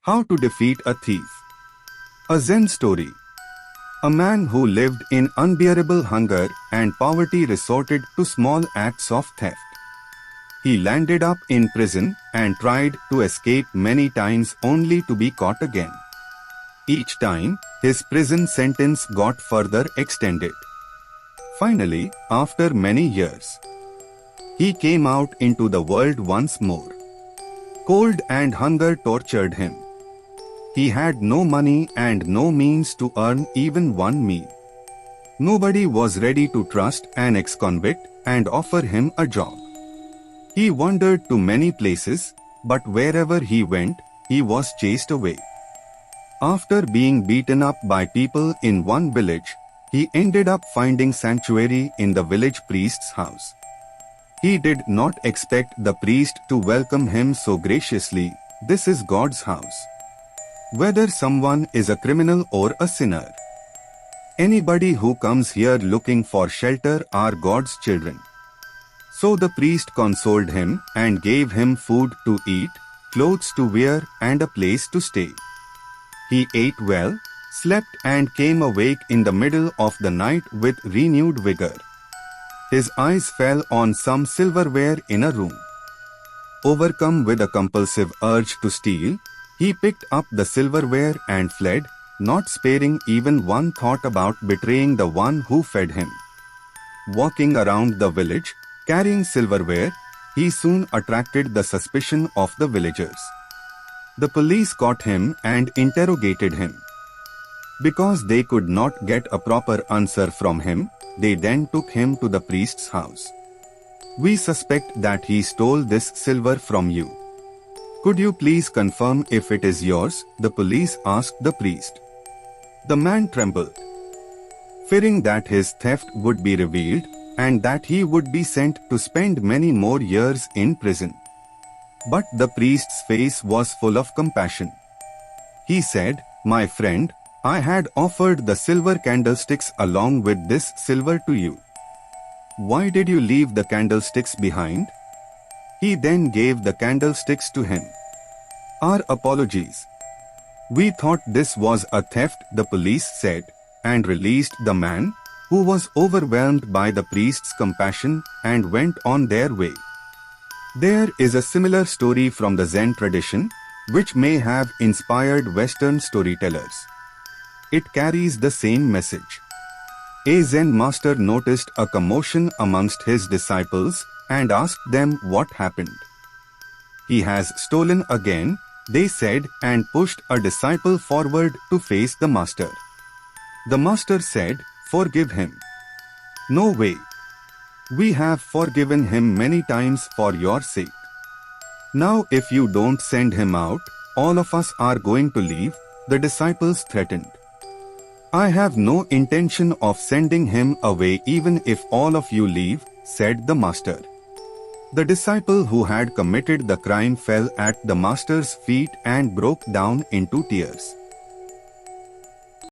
How to defeat a thief. A Zen story. A man who lived in unbearable hunger and poverty resorted to small acts of theft. He landed up in prison and tried to escape many times only to be caught again. Each time, his prison sentence got further extended. Finally, after many years, he came out into the world once more. Cold and hunger tortured him. He had no money and no means to earn even one meal. Nobody was ready to trust an ex-convict and offer him a job. He wandered to many places, but wherever he went, he was chased away. After being beaten up by people in one village, he ended up finding sanctuary in the village priest's house. He did not expect the priest to welcome him so graciously. This is God's house. Whether someone is a criminal or a sinner, anybody who comes here looking for shelter are God's children. So the priest consoled him and gave him food to eat, clothes to wear, and a place to stay. He ate well, slept, and came awake in the middle of the night with renewed vigor. His eyes fell on some silverware in a room. Overcome with a compulsive urge to steal, he picked up the silverware and fled, not sparing even one thought about betraying the one who fed him. Walking around the village, carrying silverware, he soon attracted the suspicion of the villagers. The police caught him and interrogated him. Because they could not get a proper answer from him, they then took him to the priest's house. "We suspect that he stole this silver from you. Could you please confirm if it is yours?" the police asked the priest. The man trembled, fearing that his theft would be revealed and that he would be sent to spend many more years in prison. But the priest's face was full of compassion. He said, "My friend, I had offered the silver candlesticks along with this silver to you. Why did you leave the candlesticks behind?" He then gave the candlesticks to him. "Our apologies. We thought this was a theft," the police said, and released the man, who was overwhelmed by the priest's compassion, and went on their way. There is a similar story from the Zen tradition, which may have inspired Western storytellers. It carries the same message. A Zen master noticed a commotion amongst his disciples and asked them what happened. "He has stolen again," they said, and pushed a disciple forward to face the master. The master said, "Forgive him." "No way. We have forgiven him many times for your sake. Now if you don't send him out, all of us are going to leave," the disciples threatened. "I have no intention of sending him away even if all of you leave," said the master. The disciple who had committed the crime fell at the master's feet and broke down into tears.